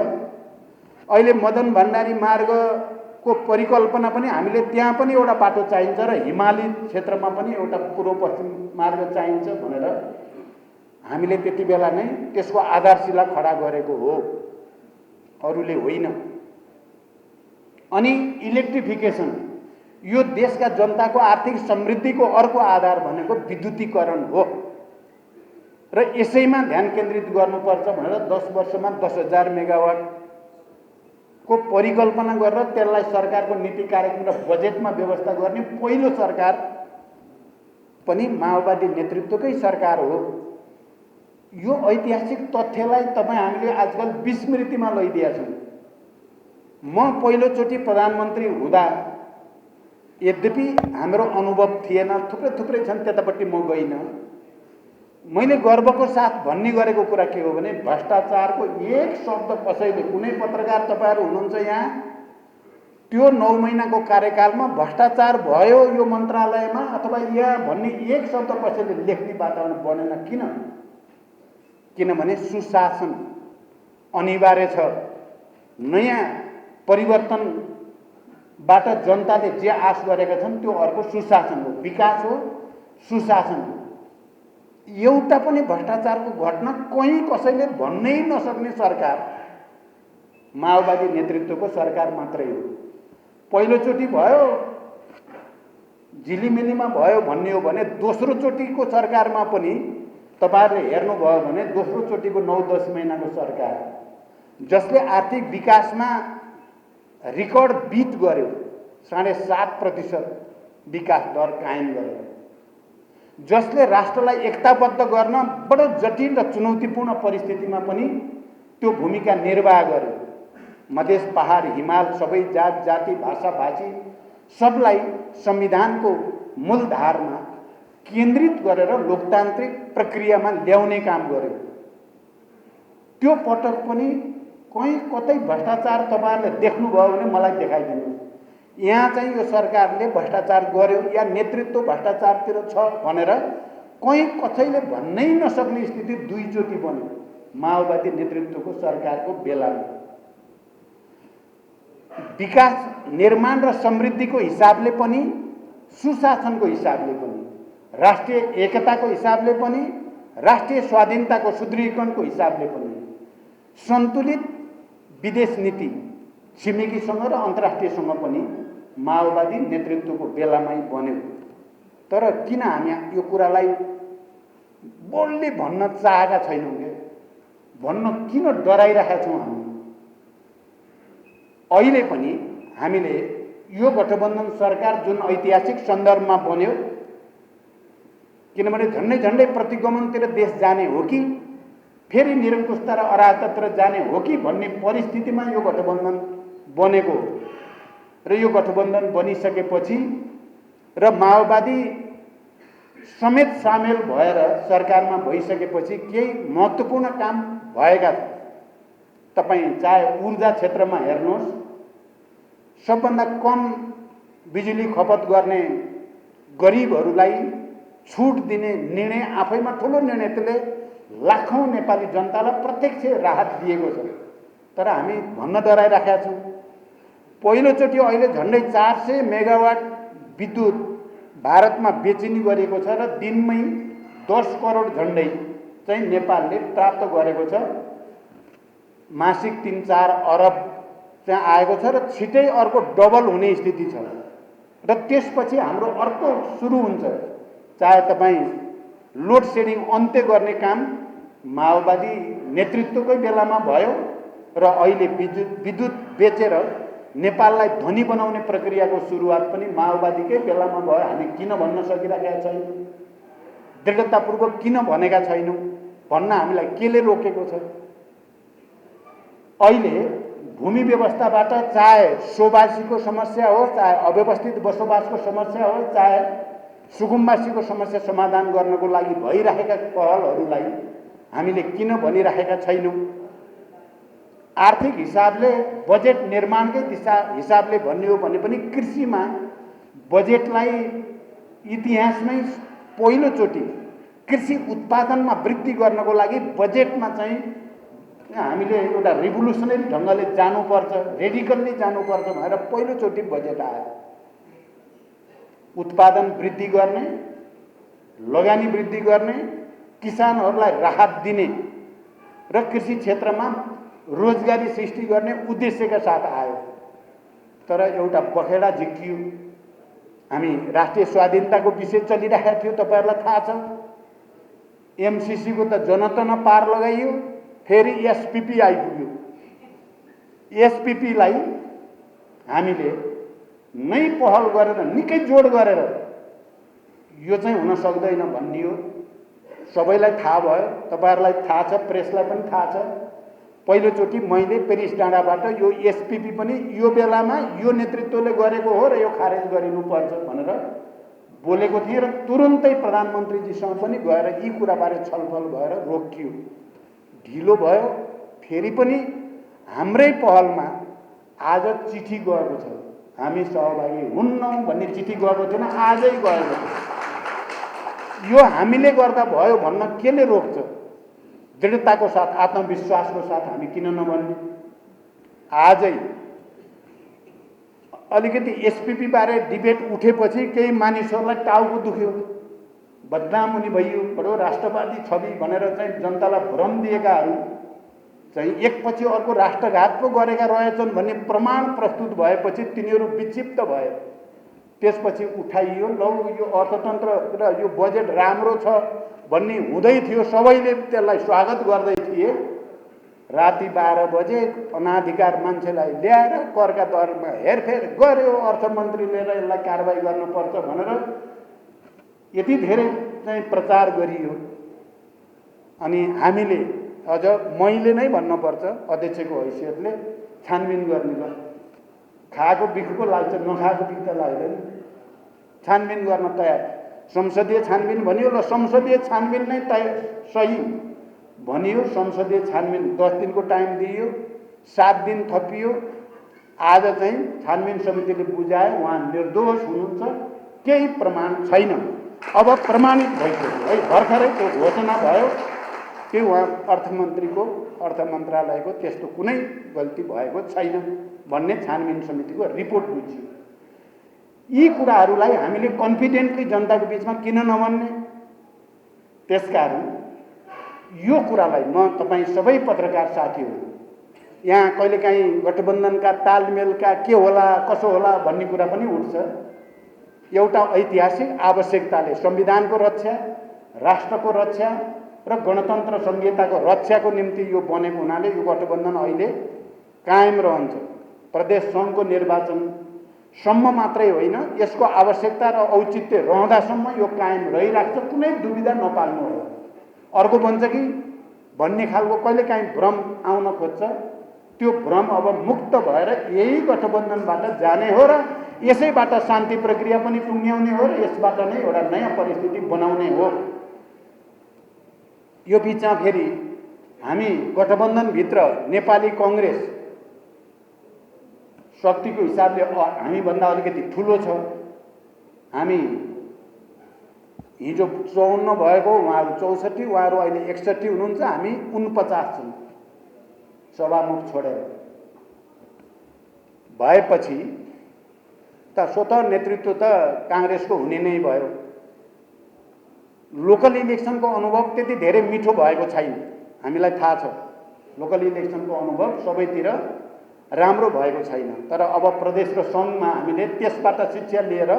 अहिले मदन भण्डारी मार्गको परिकल्पना पनि हामीले त्यहाँ पनि एउटा बाटो चाहिन्छ र हिमाली क्षेत्रमा पनि एउटा पूर्व पश्चिम मार्ग चाहिन्छ भनेर हामीले त्यति बेला नै त्यसको आधारशिला खडा गरेको हो, अरूले होइन। अनि इलेक्ट्रिफिकेसन, यो देशका जनताको आर्थिक समृद्धिको अर्को आधार भनेको विद्युतीकरण हो र यसैमा ध्यान केन्द्रित गर्नुपर्छ भनेर 10 वर्षमा 10,000 मेगावाट को परिकल्पना गरेर त्यसलाई सरकारको नीति कार्यक्रम र बजेटमा व्यवस्था गर्ने पहिलो सरकार पनि माओवादी नेतृत्वकै सरकार हो। यो ऐतिहासिक तथ्यलाई हामीले आजकल विस्मृतिमा लैदिएका छौं। म पहिलोचोटि प्रधानमन्त्री हुँदा यद्यपि हाम्रो अनुभव थिएन, थुप्रै छन्, त्यतापट्टि म गइन। मैले गर्वको साथ भन्ने गरेको कुरा के हो भने भ्रष्टाचारको एक शब्द कसैले, कुनै पत्रकार तपाईहरु हुनुहुन्छ यहाँ, त्यो 9 महिनाको कार्यकालमा भ्रष्टाचार भयो यो मन्त्रालयमा अथवा यहाँ भन्ने एक शब्द कसैले लेख्ने वातावरण बनेन। किन? किनभने सुशासन अनिवार्य छ। नयाँ परिवर्तनबाट जनताले जे आश गरेका छन् त्यो अर्को सुशासन हो, विकास हो, सुशासन हो। एउटा पनि भ्रष्टाचारको घटना कहीँ कसैले भन्नै नसक्ने सरकार माओवादी नेतृत्वको सरकार मात्रै हो। पहिलोचोटि भयो झिलिमिलीमा भयो भन्ने हो भने दोस्रो चोटिको सरकारमा पनि तपाईहरुले हेर्नुभयो भने दोस्रो चोटिको 9-10 महिनाको सरकार जसले आर्थिक विकासमा रिकर्ड बिट गर्यो, 7.5% विकास दर कायम गर्यो, जसले राष्ट्रलाई एकताबद्ध गर्न बडो जटिल र चुनौतीपूर्ण परिस्थितिमा पनि त्यो भूमिका निर्वाह गर्यो। मधेस पहाड हिमाल सबै जात जाति भाषा भाषी सबलाई संविधानको मूलधारमा केन्द्रित गरेर लोकतान्त्रिक प्रक्रियामा ल्याउने काम गर्यो। त्यो पटक पनि कहीँ कतै भ्रष्टाचार तपाईहरुले देख्नुभयो भने मलाई देखाइदिनुहोस्। यहाँ चाहिँ यो सरकारले भ्रष्टाचार गर्यो या नेतृत्व भ्रष्टाचारतिर छ भनेर कहीँ कसैले भन्नै नसक्ने स्थिति दुईचोटि बन्यो माओवादी नेतृत्वको सरकारको बेलामा। विकास निर्माण र समृद्धिको हिसाबले पनि, सुशासनको हिसाबले पनि, राष्ट्रिय एकताको हिसाबले पनि, राष्ट्रिय स्वाधीनताको सुदृढीकरणको हिसाबले पनि सन्तुलित विदेश नीति छिमेकीसँग र अन्तर्राष्ट्रियसँग पनि माओवादी नेतृत्वको बेलामै बन्यो। तर किन हामी यो कुरालाई बोल्दै भन्न चाहेका छैनौँ के? भन्न किन डराइरहेका छौँ हामी? अहिले पनि हामीले यो गठबन्धन सरकार जुन ऐतिहासिक सन्दर्भमा बन्यो, किनभने झन्डै प्रतिगमनतिर देश जाने हो कि फेरि निरङ्कुशता र अराजकतातिर जाने हो कि भन्ने परिस्थितिमा यो गठबन्धन बनेको हो। र यो गठबन्धन बनिसकेपछि र माओवादी समेत सामेल भएर सरकारमा भइसकेपछि केही महत्त्वपूर्ण काम भएका छन्। तपाईं चाहे ऊर्जा क्षेत्रमा हेर्नुहोस्, सबभन्दा कम बिजुली खपत गर्ने गरिबहरूलाई छुट दिने निर्णय आफैमा ठुलो निर्णय, त्यसले लाखौं नेपाली जनतालाई प्रत्यक्ष राहत दिएको छ। तर हामी भन्न डराइराखेका छौँ। पहिलोचोटि अहिले झन्डै 400 मेगावाट विद्युत भारतमा बेचिने गरेको छ र दिनमै 10 करोड झन्डै चाहिँ नेपालले प्राप्त गरेको छ। मासिक 3-4 अरब चाहिँ आएको छ र छिटै अर्को डबल हुने स्थिति छ। र त्यसपछि हाम्रो अर्को सुरु हुन्छ। चाहे तपाईँ लोड सेडिङ अन्त्य गर्ने काम माओवादी नेतृत्वकै बेलामा भयो र अहिले विद्युत बेचेर नेपाललाई धनी बनाउने प्रक्रियाको सुरुवात पनि माओवादीकै बेलामा भयो। हामी किन भन्न सकिरहेका छैनौँ? दृढतापूर्वक किन भनेका छैनौँ भन्न हामीलाई केले रोकेको छ? अहिले भूमि व्यवस्थाबाट चाहे सोबासीको समस्या हो, चाहे अव्यवस्थित बसोबासको समस्या हो, चाहे सुकुम्बासीको समस्या समाधान गर्नको लागि भइरहेका पहलहरूलाई हामीले किन भनिरहेका छैनौँ? आर्थिक हिसाबले बजेट निर्माणकै हिसाबले भन्ने हो भने पनि कृषिमा बजेटलाई इतिहासमै पहिलोचोटि कृषि उत्पादनमा वृद्धि गर्नको लागि बजेटमा चाहिँ हामीले एउटा रिभोल्युसनरी ढङ्गले जानुपर्छ, रेडिकल्ली जानुपर्छ भनेर पहिलोचोटि बजेट आयो। उत्पादन वृद्धि गर्ने, लगानी वृद्धि गर्ने, किसानहरूलाई राहत दिने र कृषि क्षेत्रमा रोजगारी सृष्टि गर्ने उद्देश्यका साथ आयो। तर एउटा बखेडा झिकियो। हामी राष्ट्रिय स्वाधीनताको विषय चलिरहेको थियो, तपाईहरुलाई थाहा छ। एमसीसीको त जनतन पार लगाइयो, फेरि एसपीपी आइपुग्यो। एसपीपीलाई हामीले नै पहल गरेर निकै जोड गरेर यो चाहिँ हुन सक्दैन भनियो। सबैलाई थाहा भयो, तपाईहरुलाई थाहा छ, प्रेसलाई पनि थाहा छ। पहिलोचोटि मैले पेरिस डाँडाबाट यो एसपीपी पनि यो बेलामा यो नेतृत्वले गरेको हो र यो खारेज गरिनुपर्छ भनेर बोलेको थिएँ र तुरुन्तै प्रधानमन्त्रीजीसँग पनि गएर यी कुराबारे छलफल भएर रोकियो। ढिलो भयो। फेरि पनि हाम्रै पहलमा आज चिठी गएको छ। हामी सहभागी हुन्नौँ भन्ने चिठी गएको थिएन, आजै गएको छ। यो हामीले गर्दा भयो भन्न केले रोक्छ? दृढताको साथ, आत्मविश्वासको साथ हामी किन नभन्ने? आजै अलिकति एसपीपी बारे डिबेट उठेपछि केही मानिसहरूलाई टाउको दुख्यो। बदनाम हुने भइयो, बडो राष्ट्रवादी छवि भनेर चाहिँ जनतालाई भ्रम दिएकाहरू चाहिँ एकपछि अर्को राष्ट्रघात पो गरेका रहेछन् भन्ने प्रमाण प्रस्तुत भएपछि तिनीहरू विक्षिप्त भए। त्यसपछि उठाइयो, लौ यो अर्थतन्त्र र यो बजेट राम्रो छ भन्ने हुँदै थियो, सबैले त्यसलाई स्वागत गर्दै थिए। राति 12 बजे अनाधिकार मान्छेलाई ल्याएर करका दरमा हेरफेर गर्यो, अर्थमन्त्रीले र यसलाई कारबाही गर्नुपर्छ भनेर यति धेरै चाहिँ प्रचार गरियो। अनि हामीले अझ मैले नै भन्नुपर्छ अध्यक्षको हैसियतले छानबिन गर्ने ल, खाएको बिखको लाग्छ, नखाएको बिख त लाग्दैन, छानबिन गर्न तयार। संसदीय छानबिन भनियो, ल संसदीय छानबिन नै तय सही भनियो। संसदीय छानबिन 10 दिनको टाइम दिइयो, 7 दिन थपियो। आज चाहिँ छानबिन समितिले बुझायो उहाँ निर्दोष हुनुहुन्छ, केही प्रमाण छैन। अब प्रमाणित भइसक्यो है, भर्खरै त्यो घोषणा भयो कि उहाँ अर्थमन्त्रीको, अर्थ मन्त्रालयको त्यस्तो कुनै गल्ती भएको छैन भन्ने छानबिन समितिको रिपोर्ट बुझ्यो। यी कुराहरूलाई हामीले कन्फिडेन्टली जनताको बिचमा किन नभन्ने? त्यसकारण यो कुरालाई म तपाईँ सबै पत्रकार साथीहरू, यहाँ कहिलेकाहीँ गठबन्धनका तालमेलका के होला कसो होला भन्ने कुरा पनि उठ्छ। एउटा ऐतिहासिक आवश्यकताले संविधानको रक्षा, राष्ट्रको रक्षा र गणतन्त्र संहिताको रक्षाको निम्ति यो बनेको हुनाले यो गठबन्धन अहिले कायम रहन्छ। प्रदेश सङ्घको निर्वाचनसम्म मात्रै होइन, यसको आवश्यकता र औचित्य रहँदासम्म यो कायम रहिराख्छ, कुनै दुविधा नपाल्नु हो। अर्को भन्छ कि भन्ने खालको कहिलेकाहीँ भ्रम आउन खोज्छ, त्यो भ्रम अब मुक्त भएर यही गठबन्धनबाट जाने हो र यसैबाट शान्ति प्रक्रिया पनि टुङ्ग्याउने हो र यसबाट नै एउटा नयाँ परिस्थिति बनाउने हो। यो बिचमा फेरि हामी गठबन्धनभित्र नेपाली कङ्ग्रेस शक्तिको हिसाबले हामीभन्दा अलिकति ठुलो छ। हामी हिजो 54 भएको, उहाँहरू 64, उहाँहरू अहिले 61 हुनुहुन्छ, हामी 49 छौँ सभामुख छोडेर। भएपछि त स्वतः नेतृत्व त काङ्ग्रेसको हुने नै भयो। लोकल इलेक्सनको अनुभव त्यति धेरै मिठो भएको छैन, हामीलाई थाहा छ। लोकल इलेक्सनको अनुभव सबैतिर राम्रो भएको छैन। तर अब प्रदेश र सङ्घमा हामीले त्यसबाट शिक्षा लिएर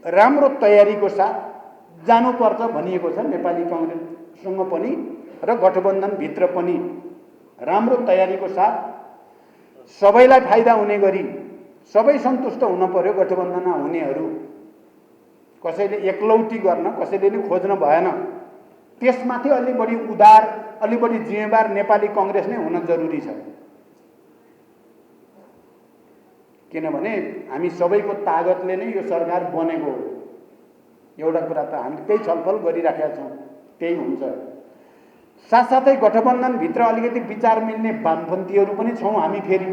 राम्रो तयारीको साथ जानुपर्छ भनिएको छ। नेपाली कङ्ग्रेससँग पनि र गठबन्धनभित्र पनि राम्रो तयारीको साथ सबैलाई फाइदा हुने गरी सबै सन्तुष्ट हुन पर्यो। गठबन्धनमा हुनेहरू कसैले एकलौटी गर्न कसैले नि खोज्न भएन। त्यसमाथि अलि बढी उदार, अलि बढी जिम्मेवार नेपाली कङ्ग्रेस नै हुन जरुरी छ। किनभने हामी सबैको तागतले नै यो सरकार बनेको हो। एउटा कुरा त हामी त्यही छलफल गरिराखेका छौँ, त्यही हुन्छ। साथसाथै गठबन्धनभित्र अलिकति विचार मिल्ने वामपन्थीहरू पनि छौँ हामी फेरि,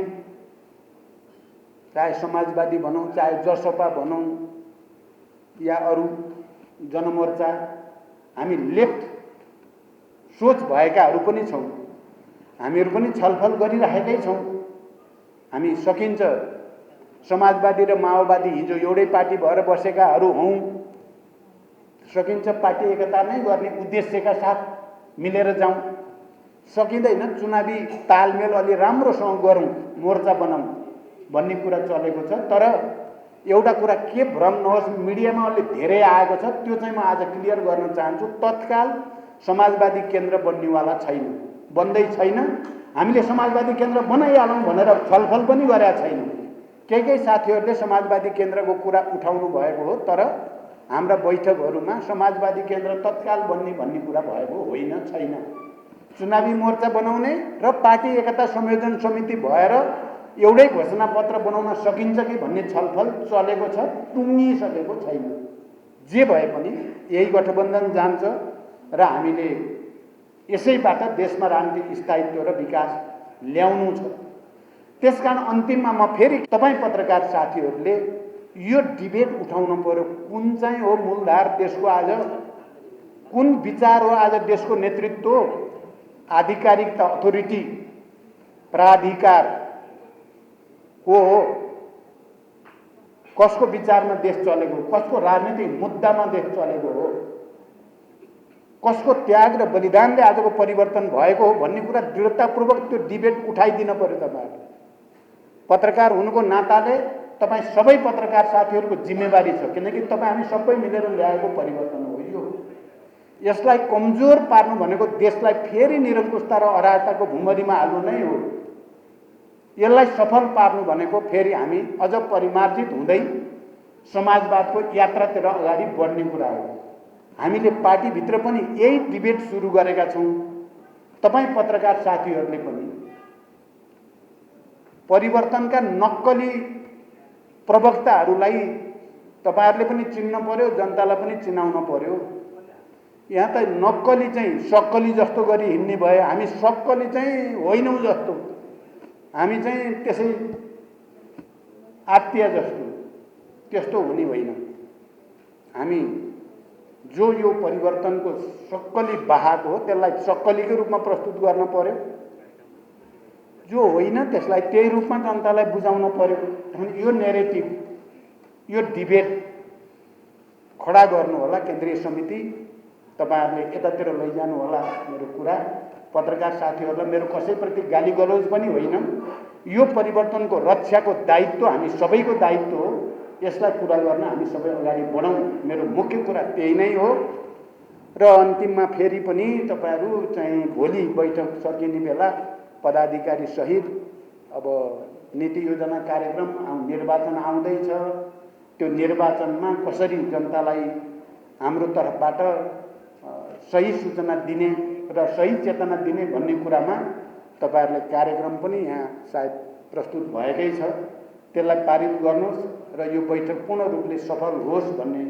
चाहे समाजवादी भनौँ, चाहे जसपा भनौँ या अरू जनमोर्चा, हामी लेफ्ट सोच भएकाहरू पनि छौँ। हामीहरू पनि छलफल गरिराखेकै छौँ। हामी सकिन्छ समाजवादी र माओवादी हिजो एउटै पार्टी भएर बसेकाहरू हौँ, सकिन्छ पार्टी एकता नै गर्ने उद्देश्यका साथ मिलेर जाउँ। सकिँदैन चुनावी तालमेल अलि राम्रोसँग गरौँ, मोर्चा बनाउँ भन्ने कुरा चलेको छ। तर एउटा कुरा के भ्रम नहोस्, मिडियामा अलि धेरै आएको छ, त्यो चाहिँ म आज क्लियर गर्न चाहन्छु। तत्काल समाजवादी केन्द्र बन्नेवाला छैन, बन्दै छैन। हामीले समाजवादी केन्द्र बनाइहालौँ भनेर छलफल पनि गरेका छैनौँ। केही साथीहरूले समाजवादी केन्द्रको कुरा उठाउनु भएको हो, तर हाम्रा बैठकहरूमा समाजवादी केन्द्र तत्काल बन्ने भन्ने कुरा भएको होइन, छैन। चुनावी मोर्चा बनाउने र पार्टी एकता संयोजन समिति भएर एउटै घोषणापत्र बनाउन सकिन्छ कि भन्ने छलफल चलेको छ, टुङ्गिसकेको छैन। जे भए पनि यही गठबन्धन जान्छ र हामीले यसैबाट देशमा राजनीतिक स्थायित्व र विकास ल्याउनु छ। त्यसकारण अन्तिममा म फेरि तपाईँ पत्रकार साथीहरूले यो डिबेट उठाउनु पर्यो। कुन चाहिँ हो मूलधार देशको, आज कुन विचार हो आज देशको नेतृत्व, आधिकारिकता, अथोरिटी, प्राधिकार को हो, कसको विचारमा देश चलेको, कसको राजनीतिक मुद्दामा देश चलेको हो। कसको त्याग र बलिदानले आजको परिवर्तन भएको हो भन्ने कुरा दृढतापूर्वक त्यो डिबेट उठाइदिन पर्यो तपाईँहरूले। पत्रकार हुनुको नाताले तपाईँ सबै पत्रकार साथीहरूको जिम्मेवारी छ, किनकि तपाईँ हामी सबै मिलेर ल्याएको परिवर्तन हो यो। यसलाई कमजोर पार्नु भनेको देशलाई फेरि निरङ्कुशता र अराजकताको भुमरीमा हाल्नु नै हो। यसलाई सफल पार्नु भनेको फेरि हामी अझ परिमार्जित हुँदै समाजवादको यात्रातिर अगाडि बढ्ने कुरा हो। हामीले पार्टीभित्र पनि यही डिबेट सुरु गरेका छौँ। तपाईँ पत्रकार साथीहरूले पनि परिवर्तनका नक्कली प्रवक्ताहरूलाई तपाईँहरूले पनि चिन्न पर्यो, जनतालाई पनि चिनाउन पर्यो। यहाँ त नक्कली चाहिँ सक्कली जस्तो गरी हिँड्ने भए, हामी सक्कली चाहिँ होइनौँ जस्तो, हामी चाहिँ त्यसै आत्तीय जस्तो, त्यस्तो हुने होइन। हामी जो यो परिवर्तनको सक्कली वाहक हो त्यसलाई सक्कलीकै रूपमा प्रस्तुत गर्न पर्यो, जो होइन त्यसलाई त्यही रूपमा जनतालाई बुझाउन पर्यो। यो नेरेटिभ, यो डिबेट खडा गर्नु होला केन्द्रीय समिति, तपाईहरुले यतातिर लैजानु होला। मेरो कुरा पत्रकार साथीहरुलाई मेरो कसैप्रति गाली गलौज पनि होइन। यो परिवर्तनको रक्षाको दायित्व हामी सबैको दायित्व हो। यसलाई पूरा गर्न हामी सबै अगाडि बढौँ, मेरो मुख्य कुरा त्यही नै हो। र अन्तिममा फेरि पनि तपाईहरु चाहिँ भोलि बैठक सकिने बेला पदाधिकारी सहित अब नीति योजना कार्यक्रम निर्वाचन आउँदैछ, त्यो निर्वाचनमा कसरी जनतालाई हाम्रो तर्फबाट सही सूचना दिने र सही चेतना दिने भन्ने कुरामा तपाईहरुले कार्यक्रम पनि यहाँ सायद प्रस्तुत भएकै छ। त्यसलाई पारित गर्नुहोस् र यो बैठक पूर्ण रूपले सफल होस् भन्ने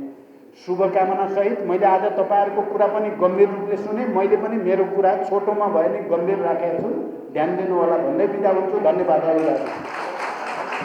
शुभकामना सहित मैले आज तपाईहरुको कुरा पनि गम्भीर रूपले सुने। मैले पनि मेरो कुरा छोटोमा भए नि गम्भीर राखेको छु, ध्यान दिनु होला भन्दै बिदा हुन्छु। धन्यवाद।